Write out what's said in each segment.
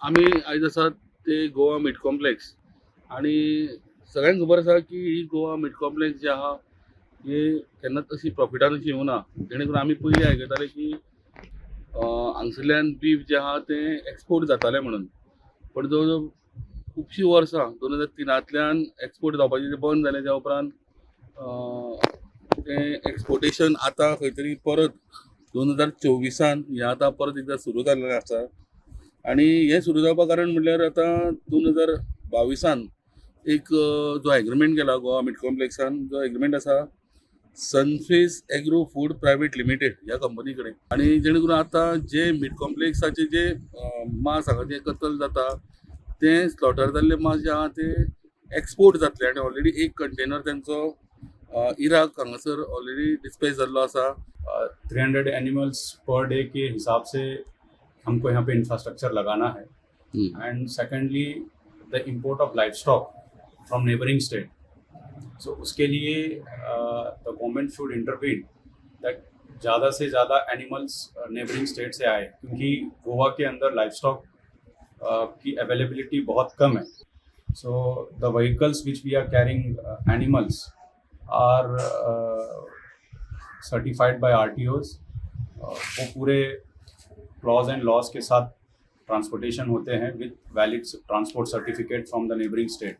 आम्ही आयज आसात ते गोवा मीट कॉम्प्लेक्स आणि सगळ्यांक खबर आसा की ही गोवा मीट कॉम्प्लेक्स जी आहा ही केन्नाच अशी प्रॉफिटान अशी येवना. जेणे करून आमी पयलीं आयकताले की हांगसरल्यान बीफ जे आहा तें एक्सपोर्ट जातालें म्हणून. पण जवळ जवळ खुबशीं वर्सां 2003तल्यान एक्सपोर्ट जावपाचें तें बंद जालें. त्या उपरांत तें एक्सपोर्टेशन आतां खंय तरी परत 2024 हें आतां परत एकदां सुरू जाल्लें आसा. आणि हे सुरू जावपा कारण म्हणल्यार आतां 2022 एक जो एग्रीमेंट केला गोवा मीट कॉम्प्लेक्सान, जो एग्रीमेंट आसा सनफेस एग्रो फूड प्रायवेट लिमिटेड ह्या कंपनी कडेन. आणि जेणे करून आतां जे मीट कॉम्प्लेक्साचे जे मांस हांगा जे कतल जाता ते स्लॉटर जाल्ले मांस जे आहा ते एक्सपोर्ट जातले. आनी ऑलरेडी एक कंटेनर तेंचो इराक हांगासर ऑलरेडी डिस्पॅच जाल्लो आसा. 300 एनिमल्स पर डे के हिसाब से हमको यहाँ पे इंफ्रास्ट्रक्चर लगाना है. End secondly the import of life stock from neighbouring state. So उसके लिए the government should intervene that ज़्यादा से ज़्यादा एनिमल्स नेबरिंग स्टेट से आए, क्योंकि गोवा के अंदर लाइफ स्टॉक की अवेलेबिलिटी बहुत कम है. So the vehicles which we are carrying animals are certified by RTOs. वो पूरे क्लॉज एंड लॉज के साथ ट्रांसपोर्टेशन होते हैं विद valid transport certificate from the neighbouring state.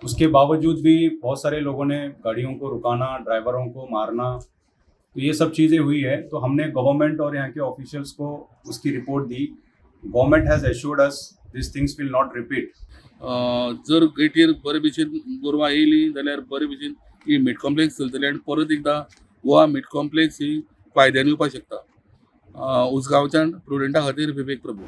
उसके बावजूद भी बहुत सारे लोगों ने गाड़ियों को रुकाना, ड्राइवरों को मारना, तो ये सब चीज़ें हुई है. तो हमने गवर्नमेंट और यहाँ के ऑफिशियल्स को उसकी report the. Government has assured us this things will not repeat. जर गेटीर बरे भशेन गोरवां येयली जाल्यार बरे भशेन ही मीट कॉम्प्लेक्स चलतली आनी परत एकदां गोवा मीट कॉम्प्लेक्स ही फायद्यान येवपाक शकता. उसगांवच्यान प्रुडंटा खातीर विवेक प्रभू.